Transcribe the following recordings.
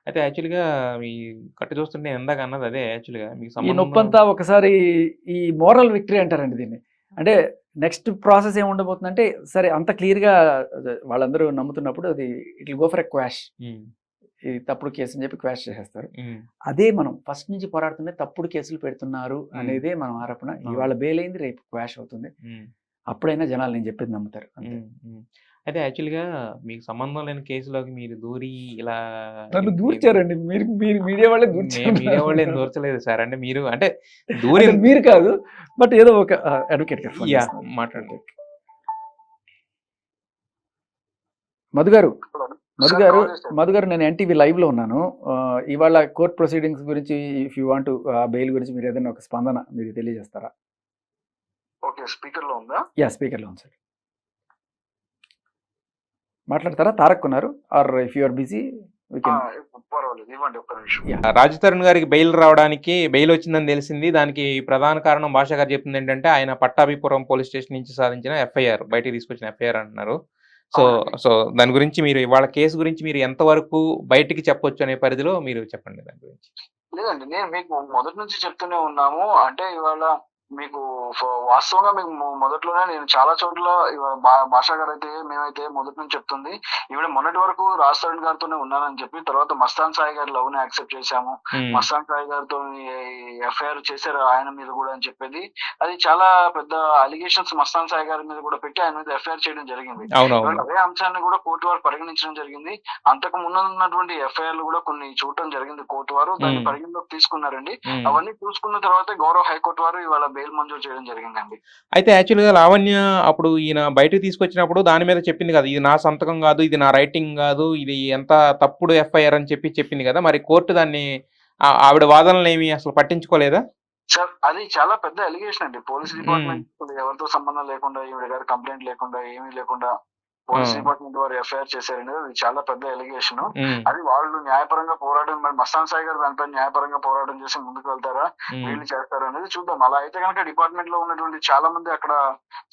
అయితే యాక్చువల్‌గా మీ కట్టు చూస్తుంటే ఇందాక అన్నది అదే యాక్చువల్‌గా మీకు ఈ సంబంధం. నొప్పంతా ఒకసారి ఈ మోరల్ విక్టరీ అంటారండి దీన్ని. అంటే నెక్స్ట్ ప్రాసెస్ ఏముండబోతుందంటే, సరే అంత క్లియర్‌గా వాళ్ళందరూ నమ్ముతున్నప్పుడు అది it will go for a quash. హ్మ్. ఇది తప్పుడు కేసు అని చెప్పి క్వాష్ చేసేస్తారు. హ్మ్. అదే మనం ఫస్ట్ నుంచి పోరాడుతుంటే తప్పుడు కేసులు పెడుతున్నారు హ్మ్. అనేదే మనం ఆరోపణ. అవును. ఇవాళ బెయిల్ అయింది, రేపు క్వాష్ అవుతుంది. హ్మ్. అప్పుడైనా జనాలు నేను చెప్పేది నమ్ముతారు అంతే. హ్మ్. హ్మ్. అయితే యాక్చువల్‌గా మీకు సంబంధం లేని కేసులోకి మీరు దూరి ఇలా నన్ను ఇన్ ఇన్ దూర్చారండి. మీరు మీరు మీడియా వాళ్ళే మేము దూర్చారు మీడియా వాళ్ళేం నన్ను. దూర్చలేదు సార్. అంటే మీరు అంటే అంటే దూరిన్ మీరు కాదు. బట్ ఏదో ఒక అడ్వకేట్ గారు ఫోన్ యాహ్! చేస్తున్నారు. ఓకే. మాట్లాడండి. మధు గారు, మధు సార్ గారు, కాల్ చేశారు. మధు గారు, నేను ఎన్టీవీ లైవ్‌లో ఉన్నాను. ఇవాళ కోర్ట్ ప్రొసీడింగ్స్ గురించి ఇఫ్ యూ వాంట్ బెయిల్ గురించి మీరు ఏదైనా ఒక స్పందన మీరు తెలియజేస్తారా? ఓకే. స్పీకర్‌లో ఉందా? యాహ్! స్పీకర్‌లో ఉంది సార్. మాట్లాడతారా? తారక్ ఉన్నారు. Or if you are busy we ah! Can. పర్వాలేదు. ఇవ్వండి ఒక్క నిమిషం. యాహ్! రాజ్ తరుణ్ గారికి బెయిల్ రావడానికి బెయిల్ వచ్చిందని తెలిసింది. దానికి ప్రధాన కారణం భాష గారు చెప్తుందేంటంటే, ఆయన పట్టాభిపురం పోలీస్ స్టేషన్ నుంచి సాధించిన ఎఫ్ఐఆర్. బయటికి తీసుకొచ్చిన ఎఫ్ఐఆర్ అంటున్నారు. సో, అవునండి. సో దాని గురించి మీరు ఇవాళ కేసు గురించి మీరు ఎంత వరకు బయటికి చెప్పొచ్చు అనే పరిధిలో మీరు చెప్పండి దాని గురించి. లేదండి. నేను మీకు మొదటి నుంచి చెప్తూనే ఉన్నాము. అంటే ఇవాళ మీకు వాస్తవంగా మీకు మొదట్లోనే నేను చాలా చోట్ల ఇవాళ భాషా గారైతే మేమైతే మొదటి నుంచి చెప్తుంది. ఈవిడ మొన్నటి వరకు రాజ్ తరుణ్ గారితోనే ఉన్నానని చెప్పి, తర్వాత మస్తాన్ సాయి గారి లవ్‌ని యాక్సెప్ట్ చేశాము. హ్మ్. మస్తాన్ సాయి గారితోని ఎఫ్ఐఆర్ చేశారు ఆయన మీద గూడా అని చెప్పేది. అది చాలా పెద్ద అలిగేషన్స్ మస్తాన్ సాయి గారి మీద కూడా పెట్టి ఆయన మీద ఎఫ్ఐఆర్ చేయడం జరిగింది. అవునవును. ఇవాళ అదే అంశాన్ని కూడా కోర్టు వారు పరిగణించడం జరిగింది. అంతకు ముందున్నటువంటి ఎఫ్ఐఆర్‌లు కూడా కొన్ని చూడటం జరిగింది కోర్టు వారు. దాన్ని హ్మ్. పరిగణలోకి తీసుకున్నారండి. హ్మ్. అవన్నీ చూసుకున్న తర్వాతే గౌరవ హైకోర్టు వారు ఇవాళ బెయిల్ మంజూరు చేయడం జరిగిందండి. అయితే యాక్చువల్‌గా లావణ్య అప్పుడు ఈయన బయటకి తీసుకొచ్చినప్పుడు దాని మీద చెప్పింది కదా! ఇది నా సంతకం గాదు, ఇది నా రైటింగ్ గాదు, ఇది ఎంత తప్పుడు ఎఫ్ఐఆర్ అని చెప్పింది కదా! మరి కోర్టు దాన్ని ఆవిడ వాదనలేమి అసలు పట్టించుకోలేదా? సార్ అది చాలా పెద్ద అలిగేషన్ అండి. పోలీస్ హ్మ్. డిపార్ట్‌మెంట్ ఎవరితో సంబంధం లేకుండా, ఈవిడ గారి కంప్లెయింట్ లేకుండా, ఏమీ లేకుండా ఆ! పోలీస్ డిపార్ట్‌మెంట్ వారు ఎఫ్ఐఆర్ చేశారనేది అది చాలా పెద్ద అలిగేషను. హ్మ్. అది వాళ్ళు న్యాయపరంగా పోరాటం మరి మస్తాన్ సాయి గారు దానిపై న్యాయపరంగా పోరాటం చేసి ముందుకు వెళ్తారా? హ్మ్. వీళ్ళు చేస్తారా అనేది చూద్దాం. అలా అయితే గనక డిపార్ట్‌మెంట్‌లో ఉన్నటువంటి చాలా మంది అక్కడ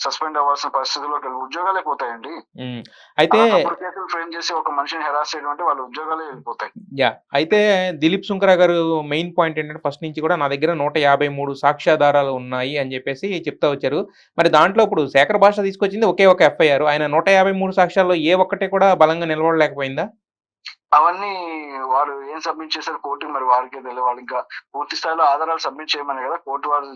సస్పెండ్ అవ్వాల్సిన పరిస్థితిలోకి ఉద్యోగాలే పోతాయండి. హ్మ్. అయితే అలా తప్పుడు కేసులు ఫ్రేమ్ చేసి ఒక మనిషిని హెరాస్ చేయడం అంటే వాళ్ళ ఉద్యోగాలే వెళ్ళిపోతాయి. యాహ్! అయితే దిలీప్ సుంకర గారు మెయిన్ పాయింట్ ఏంటంటే ఫస్ట్ నుంచి కూడా నా దగ్గర 153 సాక్ష్యాధారాలు ఉన్నాయి అని చెప్పేసి చెప్తా వచ్చారు. మరి దాంట్లో ఇప్పుడు శేఖర్ భాష తీసుకొచ్చింది ఒకే ఒక ఎఫ్ఐఆర్. ఆయన 153 సాక్ష్యాల్లో ఏ ఒక్కటి కూడా బలంగా నిలబడలేకపోయిందా? అవన్నీ వారు ఏం సబ్మిట్ చేశారో కోర్ట్‌కి మరి వారికే తెలియాలి. వాళ్ళింకా పూర్తి స్థాయిలో ఆధారాలు సబ్మిట్ చేయమనే కదా కోర్ట్ వారు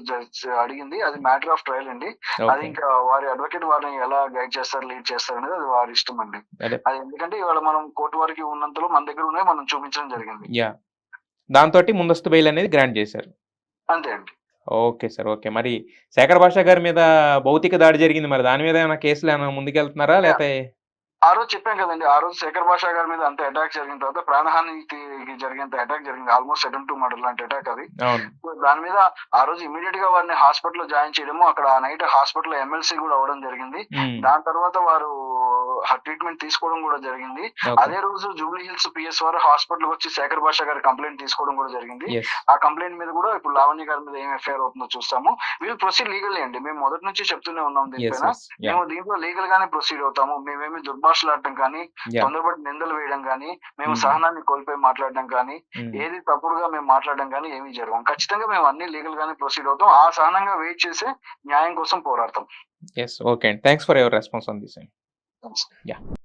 అడిగింది. అది మ్యాటర్ ఆఫ్ ట్రయల్ అండి. అది ఓకే. ఇంకా వారి అడ్వకేట్ వారిని ఎలా గైడ్ చేస్తారు, లీడ్ చేస్తారనేది అది వారి ఇష్టం అండి. అదే. అది ఎందుకంటే ఇవాళ మనం కోర్ట్ వారికి ఉన్నంతలో మన దగ్గర ఉన్నయి మనం చూపించడం జరిగింది. యాహ్! దాంతోటి ముందస్తు బెయిల్ అనేది గ్రాంట్ చేశారు. అంతే అండి. Okay sir. ఓకే. మరి శేఖర్ భాష గారి మీద భౌతిక దాడి జరిగింది. మరి దాని మీద ఏమైనా కేసులేమైనా ముందుకెళ్తున్నారా? యాహ్! లేతే ఆ రోజు చెప్పాం కదండీ! ఆ రోజు శేఖర్ భాషా గారి మీద అంత అటాక్ జరిగిన తర్వాత ప్రాణహానికి జరిగేంత అటాక్ జరిగింది. ఆల్‌మోస్ట్ అటెంప్ట్ టు మర్డర్ లాంటి అటాక్ అది. అవును. సో, దాని మీద ఆ రోజు ఇమ్మీడియేట్‌గా వారిని హాస్పిటల్‌లో జాయిన్ చేయడము, అక్కడ ఆ నైట్ హాస్పిటల్‌లో ఎమ్మెల్సీ గూడా అవ్వడం జరిగింది. హ్మ్. దాని తర్వాత వారు ట్రీట్‌మెంట్ తీసుకోవడం గూడా జరిగింది. ఓకే. అదే రోజు జూబ్లీ హిల్స్ పీఎస్ వారు హాస్పిటల్‌కొచ్చి శేఖర్ భాషా గారి కంప్లెయింట్ తీసుకోవడం గూడా జరిగింది. యెస్. ఆ కంప్లెయింట్ మీద గూడా ఇప్పుడు లావణ్య గారి మీద ఏం ఎఫ్ఐఆర్ అవుతుందో చూస్తాము. వీల్ ప్రొసీడ్ లీగల్లీ అండి. మేము మొదటి నుంచి చెప్తూనే ఉన్నాం యెస్. దీనిపైన. యెస్. యాహ్! మేము దీంట్లో లీగల్ గానే ప్రొసీడ్ అవుతాము. మేమేమి దుర్భాషలాడటం కానీ, యాహ్! తొందరపడి నిందలు వేయడం గానీ, మేము హ్మ్. సహనాన్ని కోల్పోయి మాట్లాడడం కానీ, హ్మ్. ఏది తప్పుడుగా మేము మాట్లాడడం గానీ ఏమీ జరగవు. ఖచ్చితంగా మేము అన్నీ లీగల్ గానే ప్రొసీడ్ అవుతాం. ఆ సహనంగా వెయిట్ చేసి న్యాయం కోసం పోరాడతాం. యెస్. ఓకే అండి. Thanks for your response on this అండి. యాహ్!